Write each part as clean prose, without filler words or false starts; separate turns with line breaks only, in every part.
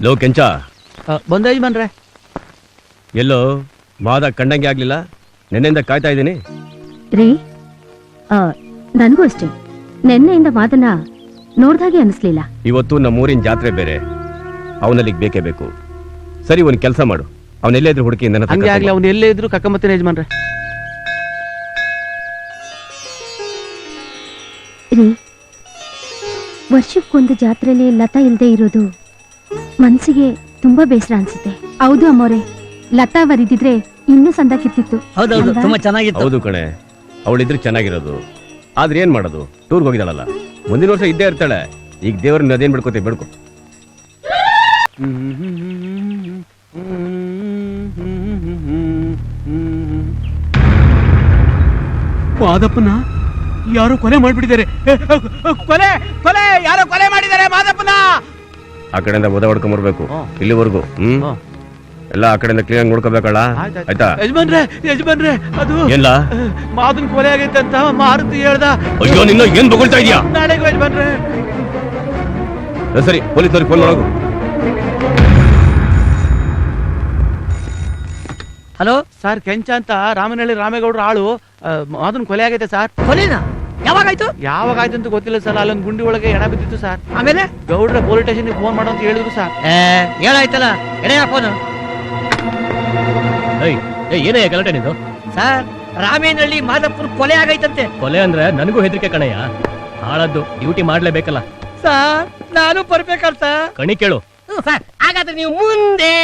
Low ಕೆಂಚ
ಬಂದ ಯಜಮಾನ್ರೆ.
ಎಲ್ಲೋ ಮಾದ ಕಂಡಂಗೆ ಆಗ್ಲಿಲ್ಲ. ನೆನ್ನೆಯಿಂದ ಕಾಯ್ತಾ ಇದ್ದೀನಿ.
ರೀ ನನಗೂ ಅಷ್ಟೇ, ನೆನ್ನೆಯಿಂದ ಮಾದನ್ನ ನೋಡ್ದಾಗೆ ಅನಿಸ್ಲಿಲ್ಲ.
ಇವತ್ತು ನಮ್ಮೂರಿನ ಜಾತ್ರೆ ಬೇರೆ, ಅವನಲ್ಲಿಗೆ ಬೇಕೇ ಬೇಕು. ಸರಿ, ಒಂದು ಕೆಲಸ ಮಾಡು, ಅವನೆಲ್ಲೇ ಇದ್ರು ಹುಡುಕಿ ನನ್ನ
ಹಂಗೆ ಆಗ್ಲಿ, ಅವ್ನು ಎಲ್ಲೇ ಇದ್ರು ಕಕ್ಕಂಬತ್ತೇನೆ ಯಜಮಾನ್ರೆ.
ರೀ, ವರ್ಷಕ್ಕೊಂದು ಜಾತ್ರೆಲಿ ಲತಾ ಇಲ್ದೇ ಇರೋದು ಮನ್ಸಿಗೆ ತುಂಬಾ ಬೇಸರ ಅನ್ಸುತ್ತೆ. ಹೌದು ಅಮ್ಮೋರೆ, ಲತಾ ಅವರಿದ್ರೆ ಇನ್ನೂ ಸಂದ ಕಿತ್ತಿತ್ತು.
ಹೌದೌದು, ತುಂಬಾ ಚೆನ್ನಾಗಿತ್ತು.
ಹೌದು ಕಣೆ, ಅವಳಿದ್ರೆ ಚೆನ್ನಾಗಿರೋದು. ಆದ್ರೆ ಏನ್ ಮಾಡೋದು, ಟೂರ್ಗೆ ಹೋಗಿದ್ದಾಳಲ್ಲ, ಮುಂದಿನ ವರ್ಷ ಇದ್ದೇ ಇರ್ತಾಳೆ. ಈಗ ದೇವ್ರನ್ನ ಅದೇನ್ ಬಿಡ್ಕೋತೀವಿ, ಬಿಡ್ಕೊ.
ಮಾದಪ್ಪನ ಯಾರೋ ಕೊಲೆ ಮಾಡ್ಬಿಟ್ಟಿದ್ದಾರೆ. ಕೊಲೆ ಕೊಲೆ ಯಾರೋ ಕೊಲೆ ಮಾಡಿದ್ದಾರೆ ಮಾದಪ್ಪನ.
ಆ ಕಡೆಯಿಂದ ಒದ ಹೊಡ್ಕೊಂಬರ್ಬೇಕು ಇಲ್ಲಿವರೆಗೂ. ಎಲ್ಲ ಆ ಕಡೆಯಿಂದ ಕ್ಲೀನ್ ಆಗಿ ನೋಡ್ಕೋಬೇಕಲ್ಲ, ಆಯ್ತಾ?
ಯಜಮಾನ್ರೆ ಯಜಮಾನ್ರೆ, ಅದು
ಎಲ್ಲ
ಮಾದನ್ ಕೊಲೆ ಆಗೈತೆ ಅಂತ ಮಾರುತಿ ಹೇಳ್ದ.
ಅಯ್ಯೋ, ನಿನ್ನ ಏನ್ ಬೊಗಳ್ತಾ ಇದೀಯಾ?
ನಾಳೆಗೂ ಯಜಮಾನ್ರೆ.
ಸರಿ, ಪೊಲೀಸವ್ರಿಗೆ ಫೋನ್ ಮಾಡೋದು.
ಹಲೋ ಸರ್, ಕೆಂಚ ಅಂತ ರಾಮನಹಳ್ಳಿ ರಾಮೇಗೌಡ್ರ ಆಳು ಮಾದನ್ ಕೊಲೆ ಆಗೈತೆ ಸರ್.
ಕೊಲೆನಾ? ಯಾವಾಗಾಯ್ತು?
ಯಾವಾಗಾಯ್ತು ಅಂತ ಗೊತ್ತಿಲ್ಲ ಸರ್. ಅಲ್ಲೊಂದು ಗುಂಡಿ ಒಳಗೆ ಎಣ ಬಿದ್ದಿತ್ತು ಸರ್.
ಆಮೇಲೆ
ಗೌಡ್ರ ಪೊಲೀಸ್ ಸ್ಟೇಷನ್ಗೆ ಫೋನ್ ಮಾಡೋ ಅಂತ ಹೇಳಿದ್ರು ಸರ್.
ಹೇಳಾಯ್ತಲ್ಲ, ಎಡೆಯ ಫೋನು.
ಏನೇ ಗಲಾಟೆ ನಿಂದು?
ಸರ್, ರಾಮೇನಹಳ್ಳಿ ಮಾದಪ್ಪನ ಕೊಲೆ ಆಗೈತಂತೆ.
ಕೊಲೆ ಅಂದ್ರೆ ನನಗೂ ಹೆದರಿಕೆ ಕಣಯ್ಯ. ಹಾಳದ್ದು ಡ್ಯೂಟಿ ಮಾಡ್ಲೇಬೇಕಲ್ಲ.
ಸರ್, ನಾನು ಬರ್ಬೇಕಲ್ಲ ಸರ್.
ಕಣಿ ಕೇಳು.
ಸರ್, ಹಾಗಾದ್ರೆ ನೀವು ಮುಂದೆ,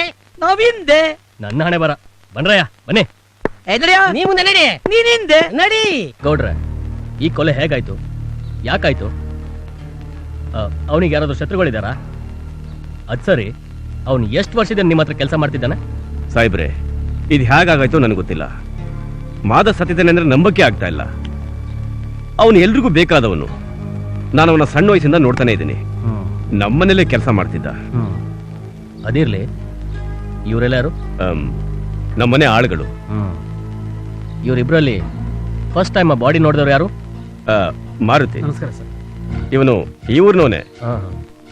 ನಾವು ಹಿಂದೆ.
ನನ್ನ ಹಣೆ ಬರ. ಬನ್ರಯ್ಯ, ಬನ್ನಿ.
ನೀವು ನಡಿ, ನೀನ್ ಹಿಂದೆ ನಡಿ.
ಗೌಡ್ರೆ, ಈ ಕೊಲೆ ಹೇಗಾಯ್ತು, ಯಾಕಾಯ್ತು? ಅವನಿಗೆ ಯಾರಾದ್ರೂ ಶತ್ರುಗಳಿದಾರಾ? ಅದ್ ಸರಿ, ಅವನು ಎಷ್ಟು ವರ್ಷದಿಂದ ನಿಮ್ಮ ಹತ್ರ ಕೆಲಸ ಮಾಡ್ತಿದ್ದಾನೆ?
ಸಾಹೇಬ್ರೆ, ಇದು ಹೇಗಾಗಾಯ್ತು ನನಗೆ ಗೊತ್ತಿಲ್ಲ. ಮಾದ ಸತ್ತಿದ್ದಾನೆ ಅಂದ್ರೆ ನಂಬಕ್ಕೆ ಆಗ್ತಾ ಇಲ್ಲ. ಅವನು ಎಲ್ರಿಗೂ ಬೇಕಾದವನು. ನಾನು ಅವನ ಸಣ್ಣ ವಯಸ್ಸಿಂದ ನೋಡ್ತಾನೆ ಇದ್ದೀನಿ. ನಮ್ಮನೇಲೆ ಕೆಲಸ ಮಾಡ್ತಿದ್ದ.
ಅದಿರ್ಲಿ, ಇವರೆಲ್ಲ ಯಾರು?
ನಮ್ಮನೆ ಆಳುಗಳು.
ಇವರಿಬ್ರಲ್ಲಿ ಫಸ್ಟ್ ಟೈಮ್ ಆ ಬಾಡಿ ನೋಡಿದವ್ರು ಯಾರು?
ಮಾರುತಿ.
ನಮಸ್ಕಾರ ಸರ್.
ಇವನು ಈ ಊರ್ನವನೇ.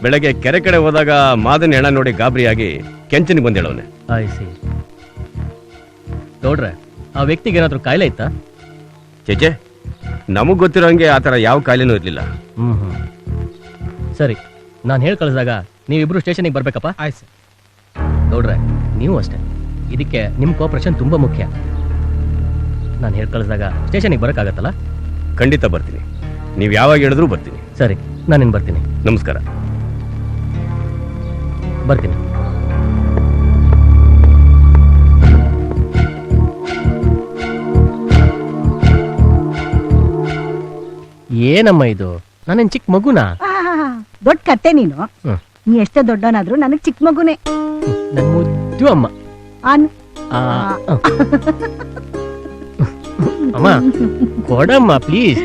ಬೆಳಗ್ಗೆ ಕೆರೆ ಕಡೆ ಹೋದಾಗ ಮಾದನ ಹೆಣ ನೋಡಿ ಗಾಬರಿಯಾಗಿ ಕೆಂಚನಿಗೆ ಬಂದೇಳವನೆ.
ಆಯ್ಸಿ. ನೋಡ್ರೆ, ಆ ವ್ಯಕ್ತಿಗೆ ಏನಾದ್ರೂ ಕಾಯಿಲೆ ಇತ್ತಾ?
ಚೇಚೆ, ನಮಗ್ ಗೊತ್ತಿರೋ ಹಂಗೆ ಆತರ ಯಾವ ಕಾಯಿಲೆನೂ ಇರ್ಲಿಲ್ಲ.
ಸರಿ, ನಾನು ಹೇಳಿ ಕಳಿಸಿದಾಗ ನೀವಿಬ್ರು ಸ್ಟೇಷನ್ಗೆ ಬರ್ಬೇಕಪ್ಪ.
ಆಯ್ತು ಸರ್.
ನೋಡ್ರೆ, ನೀವು ಅಷ್ಟೇ. ಇದಕ್ಕೆ ನಿಮ್ಮ ಕೋಆಪರೇಷನ್ ತುಂಬಾ ಮುಖ್ಯ. ನಾನು ಹೇಳಿ ಕಳಿಸಿದಾಗ ಸ್ಟೇಷನ್ಗೆ ಬರೋಕ್ಕಾಗತ್ತಲ್ಲ?
ಖಂಡಿತ ಬರ್ತೀನಿ. ನೀವು ಯಾವಾಗ ಹೇಳಿದ್ರು ಬರ್ತೀನಿ.
ಸರಿ, ನಾನಿನ್ ಬರ್ತೀನಿ.
ನಮಸ್ಕಾರ.
ಬರ್ತೀನಿ. ಏನಮ್ಮ ಇದು? ನಾನೇನ್ ಚಿಕ್ಕ ಮಗುನಾ?
ದೊಡ್ಡ ಕತ್ತೆ ನೀನು. ನೀ ಎಷ್ಟೇ ದೊಡ್ಡವನಾದ್ರೂ ನನಗ್ ಚಿಕ್ಕ ಮಗುನೇ.
ನನ್ ಮುದ್ದು ಅಮ್ಮ. ಅಮ್ಮ ಕೊಡಮ್ಮ ಪ್ಲೀಸ್.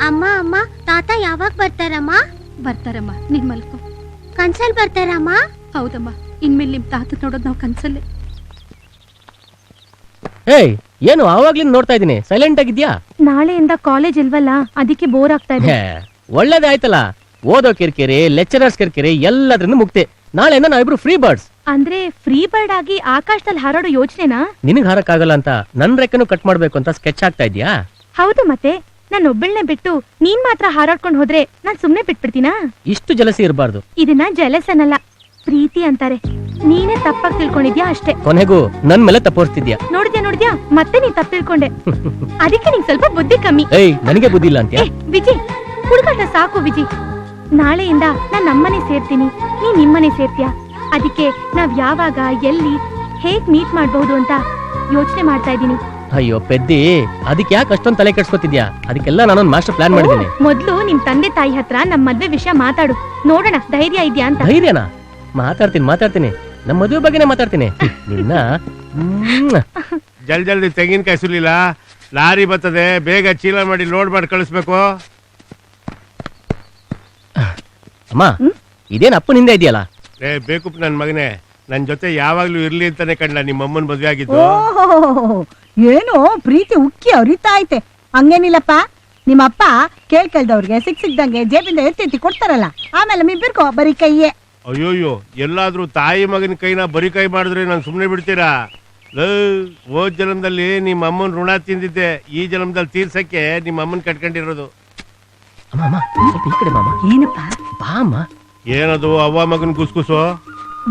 ಅಮ್ಮ ಅಮ್ಮ, ತಾತ ಯಾವಾಗ ಬರ್ತಾರಮ್ಮ?
ಬರ್ತಾರಮ್ಮ, ನೀನ್ ಮಲ್ಕೋ.
ಕನ್ಸಲ್ ಬರ್ತಾರಮ್ಮ?
ಹೌದಮ್ಮ, ಇನ್ಮೇಲೆ ನಿಮ್ ತಾತ ನೋಡೋದ್ ನಾವ್ ಕನ್ಸಲ್ಲೇ.
ಏಯ್, ಏನು ಆವಾಗ್ಲಿಂದ ನೋಡ್ತಾ ಇದೀನಿ, ಸೈಲೆಂಟ್ ಆಗಿದ್ಯಾ?
ನಾಳೆಯಿಂದ ಕಾಲೇಜ್ ಇಲ್ವಲ್ಲ, ಅದಕ್ಕೆ ಬೋರ್ ಆಗ್ತಾ ಇದೆ.
ಒಳ್ಳೇದೇ ಆಯ್ತಲ್ಲ. ಓದೋ ಕಿರಿಕಿರಿ, ಲೆಕ್ಚರರ್ಸ್ ಕಿರಿಕಿರಿ ಎಲ್ಲದ್ರಿಂದ ಮುಕ್ತಿ. ನಾಳೆಯಿಂದ ನಾವಿಬ್ರು ಫ್ರೀ ಬರ್ಡ್ಸ್.
ಅಂದ್ರೆ ಫ್ರೀ ಬರ್ಡ್ ಆಗಿ ಆಕಾಶದಲ್ಲಿ ಹಾರಾಡೋ ಯೋಚನೆನಾ?
ನಿನಗ್ ಹಾರಕ್ಕಾಗಲ್ಲ ಅಂತ ನನ್ ರೆಕ್ಕನು ಕಟ್ ಮಾಡ್ಬೇಕು ಅಂತ ಸ್ಕೆಚ್ ಆಗ್ತಾ ಇದ್ಯಾ?
ಹೌದು, ಮತ್ತೆ ನಾನು ಒಬ್ಬಳನ್ನೇ ಬಿಟ್ಟು ನೀನ್ ಮಾತ್ರ ಹಾರಾಡ್ಕೊಂಡು ಹೋದ್ರೆ ನಾನ್ ಸುಮ್ನೆ ಬಿಟ್ಬಿಡ್ತೀನಾ?
ಇಷ್ಟು ಜಲಸಿ ಇರಬಾರ್ದು.
ಇದನ್ನ ಜಲಸ್ ಅನ್ನಲ್ಲ, ಪ್ರೀತಿ ಅಂತಾರೆ. ನೀನೇ ತಪ್ಪಾಗಿ ತಿಳ್ಕೊಂಡಿದ್ಯಾ ಅಷ್ಟೇ.
ಕೊನೆಗೂ ನನ್ ಮೇಲೆ ತಪ್ಪೋರ್ತಿದ್ಯಾ?
ನೋಡ್ದ್ಯಾ, ಮತ್ತೆ ನೀನ್ ತಪ್ಪು ತಿಳ್ಕೊಂಡೆ. ಅದಕ್ಕೆ ನಿಂಗ್ ಸ್ವಲ್ಪ ಬುದ್ಧಿ ಕಮ್ಮಿ.
ಏಯ್, ನನಗೆ ಬುದ್ಧಿ ಇಲ್ಲ ಅಂತ್ಯಾ?
ವಿಜಿ, ಹುಡುಗಾಟ ಸಾಕು ವಿಜಿ. ನಾಳೆಯಿಂದ ನಾನ್ ನಮ್ಮನೆ ಸೇರ್ತೀನಿ, ನೀನ್ ನಿಮ್ಮನೆ ಸೇರ್ತೀಯ. ಅದಕ್ಕೆ ನಾವ್ ಯಾವಾಗ, ಎಲ್ಲಿ, ಹೇಗ್ ಮೀಟ್ ಮಾಡ್ಬಹುದು ಅಂತ ಯೋಚನೆ ಮಾಡ್ತಾ ಇದ್ದೀನಿ.
ಅಯ್ಯೋ ಪೆದ್ದಿ, ಅದಕ್ಕೆ ಯಾಕೆ ಅಷ್ಟೊಂದು ತಲೆ ಕೆಡ್ಸ್ಕೊತಿದ್ಯಾ? ಅದಕ್ಕೆಲ್ಲ ನಾನೊಂದು ಮಾಸ್ಟರ್ ಪ್ಲಾನ್ ಮಾಡಿದ್ದೀನಿ.
ಮೊದ್ಲು ನಿಮ್ ತಂದೆ ತಾಯಿ ಹತ್ರ ನಮ್ ಮದ್ವೆ ವಿಷಯ ಮಾತಾಡು, ನೋಡೋಣ ಧೈರ್ಯ ಇದ್ಯಾ ಅಂತ.
ಧೈರ್ಯನಾ? ಮಾತಾಡ್ತೀನಿ. ನಮ್ಮ ಮದುವೆ ಬಗ್ಗೆನೇ ಮಾತಾಡ್ತೀನಿ. ನಿನ್ನ
ಜಲ್ದಿ ತೆಂಗಿನಕಾಯಿ ಸುಲಿಲ್ಲ, ಲಾರಿ ಬರ್ತದೆ, ಬೇಗ ಚೀಲ ಮಾಡಿ ಲೋಡ್ ಮಾಡಿ ಕಳಿಸ್ಬೇಕು.
ಅಮ್ಮ, ಇದೇನ್ ಅಪ್ಪನ ಹಿಂದೆ ಇದೆಯಲ್ಲ?
ಬೇಕು ನನ್ ಮಗನೇ, ನನ್ ಜೊತೆ ಯಾವಾಗ್ಲೂ ಇರ್ಲಿ ಅಂತಾನೆ ಕಂಡ ನಿಮ್ಮ ಅಮ್ಮನ್ ಮದ್ವೆ ಆಗಿದ್ದು.
ಓಹೋ ಏನೋ ಪ್ರೀತಿ ಉಕ್ಕಿ ಹರಿತಾ ಐತೆ. ಹಂಗೇನಿಲ್ಲಪ್ಪ, ನಿಮ್ಮಪ್ಪ ಕೇಳ್ದವ್ರಿಗೆ ಸಿಕ್ದಂಗೆ ಜೇಬಿಂದ ಎತ್ತಿ ಕೊಡ್ತಾರಲ್ಲ, ಆಮೇಲೆ ಮಿಬ್ಬಿರ್ಕೋ ಬರೀ ಕೈಯೇ.
ಅಯ್ಯೋಯ್ಯೋ, ಎಲ್ಲಾದ್ರೂ ತಾಯಿ ಮಗನ ಕೈನ ಬರಿ ಕೈ ಮಾಡಿದ್ರೆ ನಾನು ಸುಮ್ನೆ ಬಿಡ್ತೀರಾ? ಹೋದ್ ಜನ್ಮದಲ್ಲಿ ನಿಮ್ಮ ಅಮ್ಮನ್ ಋಣ ತಿಂದಿದ್ದೆ, ಈ ಜನ್ಮದಲ್ಲಿ ತೀರ್ಸಕ್ಕೆ ನಿಮ್ಮ ಅಮ್ಮನ್ ಕಟ್ಕೊಂಡಿರೋದು.
ಅಮ್ಮ ಅಮ್ಮ ಸ್ವಲ್ಪ ಈ ಕಡೆ ಮಾಮ.
ಏನಪ್ಪ
ಬಾ ಅಮ್ಮ.
ಏನದು ಅವ್ವ ಮಗನ್ ಗುಸ್ಗುಸು?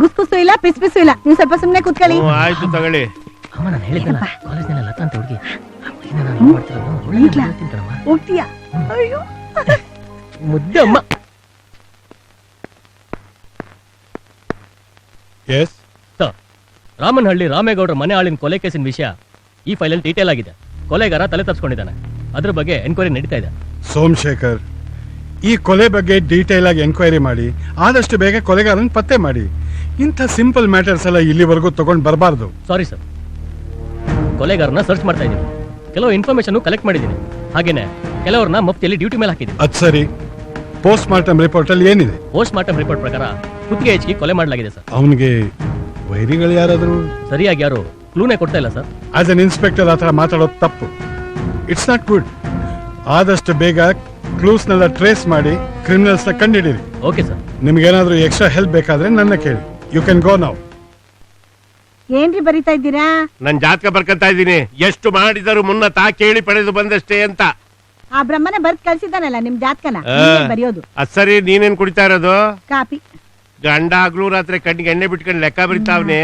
ಗುಸ್ಗುಸು ಇಲ್ಲ ಪಿಸ್ಪಿಸು ಇಲ್ಲ, ನೀವು ಸ್ವಲ್ಪ ಸುಮ್ನೆ ಕೂತ್ಕೊಳ್ಳಿ.
ಆಯ್ತು ತಗೊಳ್ಳಿ.
ಅಮ್ಮ ನಾನು ಹೇಳಿದ್ದಲ್ಲ, ಕಾಲೇಜ್ನೆಲ್ಲ ಲತಾ ಅಂತ ಹುಡುಗಿ ನಾನು ಮಾಡ್ತಿರೋದು
ಹೋಗ್ತೀಯಾ? ಅಯ್ಯೋ
ಮುದ್ದೆ ಅಮ್ಮ.
ಎಸ್
ಸರ್, ರಾಮನಹಳ್ಳಿ ರಾಮೇಗೌಡರ ಮನೆ ಆಳಿನ ಕೊಲೆ ಕೇಸಿನ ವಿಷಯ ಈ ಫೈಲಲ್ಲಿ ಡೀಟೇಲ್ ಆಗಿದೆ. ಕೊಲೆಗಾರ ತಲೆ ತಪ್ಪಿಸ್ಕೊಂಡಿದ್ದಾನೆ, ಅದ್ರ ಬಗ್ಗೆ ಎನ್ಕ್ವೈರಿ ನಡೀತಾ ಇದೆ.
ಸೋಮಶೇಖರ್, ಈ ಕೊಲೆ ಬಗ್ಗೆ ಡೀಟೇಲ್ ಆಗಿ ಎಂಕ್ವೈರಿ ಮಾಡಿ ಆದಷ್ಟು ಬೇಗ ಕೊಲೆಗಾರನ ಪತ್ತೆ ಮಾಡಿ. ಇಂಥ ಸಿಂಪಲ್ ಮ್ಯಾಟರ್ಸ್ ಎಲ್ಲ ಇಲ್ಲಿವರೆಗೂ ತಗೊಂಡು ಬರಬಾರ್ದು.
ಸಾರಿ ಸರ್, ಕೊಲೆಗಾರನ ಸರ್ಚ್ ಮಾಡ್ತಾ ಇದ್ದೀನಿ, ಕೆಲವು ಇನ್ಫಾರ್ಮೇಶನ್ ಕಲೆಕ್ಟ್ ಮಾಡಿದ್ದೀನಿ, ಹಾಗೇನೆ ಕೆಲವ್ರನ್ನ ಮಫ್ತಿಯಲ್ಲಿ ಡ್ಯೂಟಿ ಮೇಲೆ ಹಾಕಿದ್ದೀನಿ.
ಅದ್ ಸರಿ, ಪೋಸ್ಟ್ ಮಾರ್ಟಮ್ ರಿಪೋರ್ಟ್ ಅಲ್ಲಿ ಏನಿದೆ?
ಪೋಸ್ಟ್ ಮಾರ್ಟಮ್ ರಿಪೋರ್ಟ್ ಪ್ರಕಾರ ಕುತ್ತಿಗೆ ಹೆಚ್ಚಿಗೆ ಕೊಲೆ ಮಾಡಲಾಗಿದೆ ಸರ್.
ಅವನಿಗೆ ವೈರಿಗಳು ಯಾರಾದರೂ?
ಸರಿಯಾಗಿ ಯಾರು ಕ್ಲೂನೇ ಕೊಡ್ತಾ ಇಲ್ಲ ಸರ್.
ಆಸ್ ಅನ್ ಇನ್ಸ್ಪೆಕ್ಟರ್ ಆತರ ಮಾತಾಡೋದು ತಪ್ಪು. It's not good. ಆದಷ್ಟು ಬೇಗ ಕ್ಲೂಸ್ನೆಲ್ಲ ಟ್ರೇಸ್ ಮಾಡಿ ಕ್ರಿಮಿನಲ್ಸ್ ನ ಕಂಡಿಡೀರಿ.
Okay sir.
ನಿಮ್ಗೇನಾದ್ರೂ ಎಕ್ಸ್ಟ್ರಾ ಹೆಲ್ಪ್ ಬೇಕಾದ್ರೆ ನನ್ನ ಕೇಳಿ. You can go now.
ಏನ್ರಿ ಬರೀತಾ ಇದ್ದೀರಾ?
ನನ್ ಜಾತಕ ಬರ್ಕಂತ ಇದ್ದೀನಿ, ಎಷ್ಟು ಮಾಡಿದರು ಮುನ್ನ ತಾ ಕೇಳಿ ಪಡೆದು ಬಂದಷ್ಟೇ ಅಂತ.
ಆ ಬ್ರಹ್ಮನೇ ಬರ್ದ್ ಕಳ್ಸಿದ್ದಾನಲ್ಲ ನಿಮ್ ಜಾತಕನ, ಬರೆಯೋದು.
ಅದ್ ಸರಿ, ನೀನೇನ್ ಕುಡಿತಾ ಇರೋದು?
ಕಾಪಿ.
ಗಂಡ ಆಗ್ಲೂ ರಾತ್ರಿ ಕಣ್ಣಿಗೆ ಎಣ್ಣೆ ಬಿಟ್ಕೊಂಡು ಲೆಕ್ಕ ಬರಿತಾವ್ನೆ.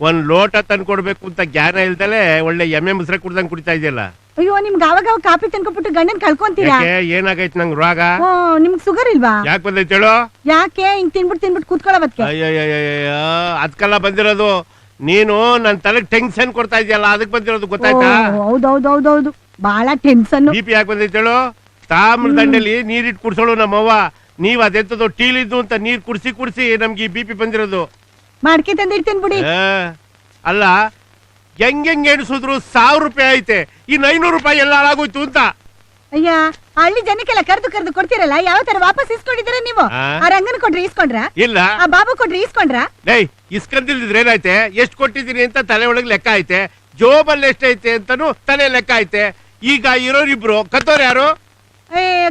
ಒಂದ್ ಲೋಟ ತಂದು ಕೊಡ್ಬೇಕು ಅಂತ ಜ್ಞಾನ ಇಲ್ದಲೆ ಒಳ್ಳೆ ಎಮ್ಮೆ ಮುಸ್ರೆ ಕುಡ್ದಂಗ್ ಕುಡಿತಾ ಇದೆಯಲ್ಲ.
ಅಯ್ಯೋ, ನಿಮ್ಗೆ ಅವಾಗ ಕಾಪಿ ತಂದ್ಕೊಬಿಟ್ಟು ಗಂಡನ್ ಕಳ್ಕೊಂತೀರಾ?
ಏನಾಗೈತ್ ನಂಗ್ ರೋಗ?
ಓ, ನಿಮ್ಗ್ ಸುಗರ್ ಇಲ್ವಾ?
ಯಾಕೆ ಬಂದೈತೆ ಹೇಳು?
ಯಾಕೆ ಹಿಂಗ್ ತಿನ್ಬಿಟ್ಟು ಕೂತ್ಕೊಳ್ಳೋದಕ್ಕೆ?
ಅಯ್ಯಯ್ಯಯ್ಯ, ಅದ್ಕೆಲ್ಲ ಬಂದಿರೋದು. ನೀನು ನನ್ ತಲೆಗ್ ಟೆನ್ಷನ್ ಕೊಡ್ತಾ ಇದೆಯಲ್ಲ, ಅದಕ್ಕೆ ಬಂದಿರೋದು, ಗೊತ್ತಾಯ್ತಾ?
ಹೌದೌದೌದೌದು, ಬಹಳ ಟೆನ್ಷನ್.
ಬಿಪಿ ಯಾಕೆ ಬಂದೈತೆ ಹೇಳು? ತಾಮ್ರ ದಂಡೆಲಿ ನೀರಿಟ್ಟು ಕುಡ್ಸೋಳು ನಮ್ಮವ್ವ. ನೀವ್ ಅದೆಂತದೋ ಟೀಲಿದ್ದು ಅಂತ ನೀರ್ ಕುಡ್ಸಿ ನಮ್ಗೆ ಈ ಬಿಪಿ ಬಂದಿರೋದು.
ಮಾಡ್ಕೆ ತಂದಿಡ್ತೀನಿ ಬಿಡಿ.
ಅಲ್ಲ, ಹೆಂಗ್ ಎಣಿಸಿದ್ರು 1000 ರೂಪಾಯಿ ಐತೆ, ಇನ್ 500 ರೂಪಾಯಿ ಎಲ್ಲ ಹಾಳಾಗೋಯ್ತು ಅಂತ.
ಅಯ್ಯ, ಹಳ್ಳಿ ಜನಕ್ಕೆಲ್ಲ ಕರೆದು ಕೊಡ್ತಿರಲ್ಲ, ಯಾವ ತರ ವಾಪಸ್ ಇಸ್ಕೊಂಡಿದ್ದೀರಾ ನೀವು? ಆ ರಂಗನ್ ಕೊಟ್ರಿ ಇಸ್ಕೊಂಡ್ರ?
ಇಲ್ಲ.
ಆ ಬಾಬು ಕೊಟ್ರಿ ಇಸ್ಕೊಂಡ್ರ?
ಇಸ್ಕಂದಿಲ್ದಿದ್ರೆ ಏನಾಯ್ತೆ? ಎಷ್ಟ್ ಕೊಟ್ಟಿದೀನಿ ಅಂತ ತಲೆ ಒಳಗ್ ಲೆಕ್ಕ ಐತೆ, ಜೋಬಲ್ಲಿ ಎಷ್ಟೈತೆ ಅಂತಾನು ತಲೆ ಲೆಕ್ಕ ಐತೆ. ಈಗ ಇರೋರಿಬ್ರು ಕತ್ತೋರ್ ಯಾರು?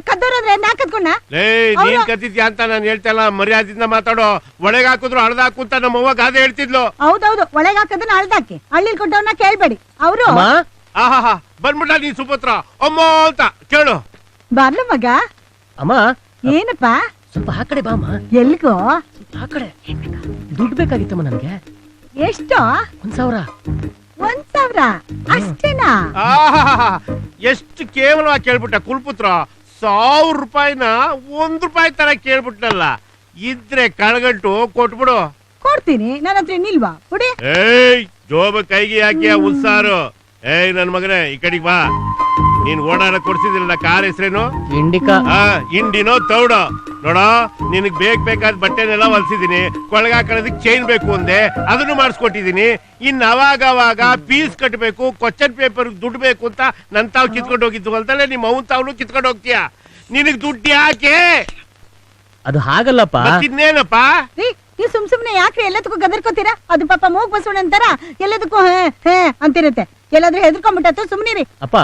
ಕದ್ದೋರಂದ್ರೆ ನಾ ಕತ್ಕೊಂಡ?
ನೀನ್ ಕತ್ತಿದ್ಯಾ ಅಂತ ನಾನು ಹೇಳ್ತಾ ಇಲ್ಲ, ಮರ್ಯಾದಿಂದ ಮಾತಾಡೋ. ಒಳಗ್ ಹಾಕಿದ್ರು ಹಳದಾಕು ಅಂತ ನಮ್ಮವ್ವ ಗಾದೆ ಹೇಳ್ತಿದ್ಲು.
ಹೌದೌದು, ಒಳಗ್ ಹಾಕದನ್ನ ಹಳ್ದಾಕಿ. ಹಳ್ಳಿ ಕೊಟ್ಟವ್ರನ್ನ ಕೇಳ್ಬೇಡಿ. ಅವರು
ಆಹಾ ಬಂದ್ಬಿಟ್ಟ ನೀನ್ ಸುಪುತ್ರ ಅಮ್ಮ ಅಂತ ಕೇಳು.
ಬರ್ಲ ಮಗ.
ಅಮ್ಮ,
ಏನಪ್ಪಾ?
ಸ್ವಲ್ಪ ಆ ಕಡೆ ಬಾಮ್ಮ.
ಎಲ್ಗೋ?
ಆ ಕಡೆ. ದುಡ್ಡು ಬೇಕಾಗಿತ್ತಮ್ಮ ನನ್ಗೆ.
ಎಷ್ಟು?
1000.
1000 ಅಷ್ಟೇನಾ?
ಎಷ್ಟು ಕೇವಲವಾಗಿ ಕೇಳ್ಬಿಟ್ಟ ಕುಲ್ಪುತ್ರ. 1000 ರೂಪಾಯಿನ 1 ರೂಪಾಯಿ ತರ ಕೇಳ್ಬಿಟ್ನಲ್ಲ. ಇದ್ರೆ ಕಳ್ಗಂಟು ಕೊಟ್ಬಿಡು.
ಕೊಡ್ತೀನಿ, ನನ್ನ ಹತ್ರ ನಿಲ್ವಾ? ಕೊಡಿ.
ಜೋಬ ಕೈಗೆ ಹಾಕಿ ಉತ್ಸಾರು. ನನ್ ಮಗನೇ, ಈ ಕಡೆಗ್ ಬಾ. ನೀನ್ ಓಡಾಡ ಕೊಡ್ಸಿದಿಲ್ಲ ಕಾರ್ ಹೆಸರೇನು?
ಇಂಡಿಕಾ.
ಇಂಡಿನೋ ತೌಡೋ? ನೋಡ, ನಿನಗ್ ಬೇಕಾದ ಬಟ್ಟೆನೆಲ್ಲ ಹೊಲ್ಸಿದೀನಿ. ಕೊಳಗಾಕೊಳ್ಳೋದಕ್ಕೆ ಚೈನ್ ಬೇಕು ಒಂದೇ, ಅದನ್ನು ಮಾಡಿಸ್ಕೊಟ್ಟಿದೀನಿ. ಇನ್ ಅವಾಗ ಫೀಸ್ ಕಟ್ಟಬೇಕು, ಕ್ವಶನ್ ಪೇಪರ್ ದುಡ್ಡು ಬೇಕು ಅಂತ ನನ್ ತಾವ್ ಕಿತ್ಕೊಂಡು ಹೋಗಿದ್ದು ಅಲ್ದಲೆ ನಿಮ್ಮ ಅವನ್ ತಾವ್ನು ಕಿತ್ಕೊಂಡು ಹೋಗ್ತೀಯ. ನಿನಗ್ ದುಡ್ಡು ಯಾಕೆ?
ಅದು ಹಾಗಲ್ಲಪ್ಪ.
ಇನ್ನೇನಪ್ಪ?
ನೀವು ಸುಮ್ನೆ ಯಾಕ್ರಿ ಎಲ್ಲದಕ್ಕೂ ಗದರ್ಕೋತೀರಾ? ಅದು ಪಾಪ ಮೂಗ್ ಬಸವಣ್ಣ ಅಂತಾರ, ಎಲ್ಲದಕ್ಕೂ ಹೇ ಅಂತಿರುತ್ತೆ. ಎಲ್ಲಾದ್ರೂ ಹೆದರ್ಕೊಂಡ್ಬಿಟ್ಟು ಸುಮ್ನಿರಿ.
ಅಪ್ಪ,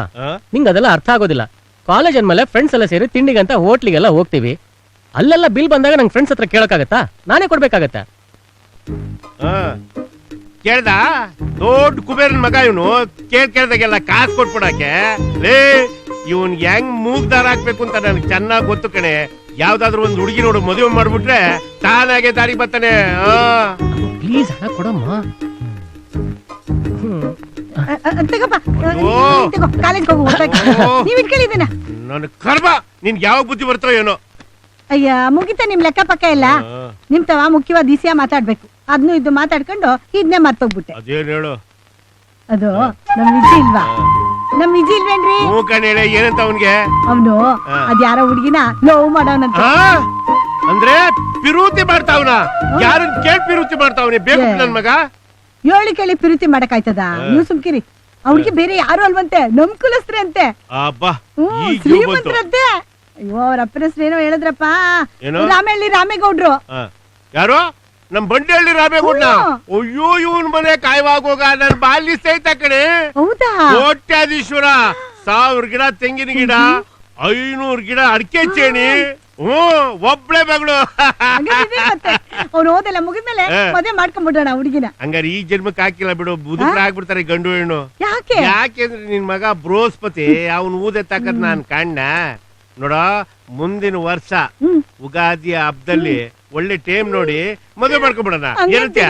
ನಿಂಗೆ ಅದೆಲ್ಲ ಅರ್ಥ ಆಗೋದಿಲ್ಲ. ಕಾಲೇಜ್ ಅಂದ್ಮೇಲೆ ಫ್ರೆಂಡ್ಸ್ ಎಲ್ಲ ಸೇರಿ ತಿಂಡಿಗಂತ ಹೋಟ್ಲಿಗೆಲ್ಲ ಹೋಗ್ತೀವಿ. ಅಲ್ಲೆಲ್ಲ ಬಿಲ್ ಬಂದಾಗ ನಂಗೆ ಫ್ರೆಂಡ್ಸ್ ಹತ್ರ ಕೇಳಕ್ಕಾಗತ್ತಾ? ನಾನೇ ಕೊಡ್ಬೇಕಾಗತ್ತೆ.
ಕೇಳ್ದ? ದೊಡ್ಡ ಕುಬೇರನ್ ಮಗ ಇವನು. ಕೇಳ್ದಾಗೆಲ್ಲ ಕಾಸು ಕೊಟ್ಬಿಡಕ್ಕೆ. ಇವನ್ ಹೆಂಗ್ ಮೂಗ್ದಾರ ಹಾಕ್ಬೇಕು ಅಂತ ನನ್ಗೆ ಚೆನ್ನಾಗ್ ಗೊತ್ತು ಕಣೆ. ಯಾವ್ದಾದ್ರು ಒಂದ್ ಹುಡುಗಿ ನೋಡು, ಮದುವೆ ಮಾಡ್ಬಿಟ್ರೆ ತಾನಾಗೆ ದಾರಿ ಬರ್ತಾನೆ.
ಪ್ಲೀಸ್ ಹಣ ಕೊಡಮ್ಮ.
ಕಾಲೇಜ್ ಹೋಗು. ನೀವ್ ಇಟ್ಕೊಳ್ಳಿದ್ದೀನ
ನನ್ ಕರ್ಮ. ನಿನ್ಗೆ ಯಾವ ಬುದ್ಧಿ ಬರ್ತಾವ ಏನೋ.
ಅಯ್ಯ, ಮುಗಿತ ನಿಮ್ ಲೆಕ್ಕ ಪಕ್ಕ ಇಲ್ಲ. ನಿಮ್ ತವ ಮುಖ್ಯವಾದ ದಿಸಿಯ ಮಾತಾಡ್ಬೇಕು. ಅದ್ನು ಇದು ಮಾತಾಡ್ಕೊಂಡು ಇದನ್ನೇ ಮರ್ತೋಗ್ಬಿಟ್ಟೆ.
ಅದೇನ್ ಹೇಳು?
ಅದು ನಮ್ ವಿಜಿ ಇಲ್ವಾ? ನಮ್ ವಿಜಿ ಇಲ್ವೇನ್ರಿ?
ಹೇಳಿ ಏನಂತ ಅವನ್ಗೆ?
ಅವನು ಅದ್ಯಾರ ಹುಡುಗಿನ ಲವ್ ಮಾಡೋನಂತ.
ಅಂದ್ರೆ ಪಿರೂತಿ ಮಾಡ್ತಾವ್ನ? ಯಾರನ್ ಕೇಳಿ ಪಿರೂತಿ ಮಾಡ್ತಾವ್ನಿ? ಬೇಕು ನನ್ ಮಗ.
ಹೇಳಿ ಕೇಳಿ ಪಿರುತಿ ಮಾಡಕ್ ಆಯ್ತದ? ನೀವು ಸುಮ್ಕಿರಿ. ಅವ್ರಿಗೆ ಬೇರೆ ಯಾರು ಅಲ್ವಂತೆ, ನಮ್ ಕುಲಸ್ತ್ರಿ ಅಂತೆ. ಶ್ರೀಮಂತರಂತೆ. ಅಯ್ಯೋ, ಅವ್ರ ಅಪ್ಪನ ಹೆಸರು ಏನೋ ಹೇಳಿದ್ರಪ್ಪ. ರಾಮಹಳ್ಳಿ ರಾಮೇಗೌಡ್ರು.
ಯಾರು? ನಮ್ ಬಂಡಿಹಳ್ಳಿ ರಾಮೇಗೌಡ ಅಯ್ಯೋ ಇವನ್ ಮನೆ ಕಾಯ್ವಾಗೋಗ ನನ್ ಬಾಲ್ಯ ಸ್ನೇಹಿತ ಕಣೆ.
ಹೌದಾ
ಕೋಟ್ಯಾಧೀಶ್ವರ, 1000 ಗಿಡ ತೆಂಗಿನ ಗಿಡ, 500 ಗಿಡ ಅಡಿಕೆ ಚೇಣಿ. ಒಬ್ಳೆ ಮಗಳು.
ಅವ್ನು ಓದೆಲ್ಲ ಮುಗಿದ್ಮೇಲೆ ಮದುವೆ ಮಾಡ್ಕೊಂಡ್ಬಿಡೋಣ ಹುಡುಗಿನ.
ಹಂಗಾರೆ ಈ ಜನ್ಮಕ್ಕೆ ಹಾಕಿಲ್ಲ ಬಿಡು, ಬುದುಕ್ರ ಆಗ್ಬಿಡ್ತಾರೆ ಗಂಡು ಹೆಣ್ಣು.
ಯಾಕೆ?
ಯಾಕೆಂದ್ರೆ ನಿನ್ ಮಗ ಬೃಹಸ್ಪತಿ ಅವನ್ ಊದೆತ್ತಾಕದ್ ನಾನ್ ಕಾಣ್ಣ ನೋಡ. ಮುಂದಿನ ವರ್ಷ ಉಗಾದಿಯ ಹಬ್ಬದಲ್ಲಿ ಒಳ್ಳೆ ಟೈಮ್ ನೋಡಿ ಮದುವೆ ಮಾಡ್ಕೊಂಡ್ಬಿಡೋಣ. ಏನಂತೀಯ?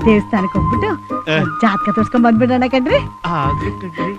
ದೇವಸ್ಥಾನಕ್ಕೆ ಹೋಗ್ಬಿಟ್ಟು ಜಾತಕ ತೋರ್ಸ್ಕೊಂಡ್ ಬಂದ್ಬಿಡೋಣ ಕಣ್ರಿ.
ಆಗ್ಲಿ ಕಣ್ರಿ.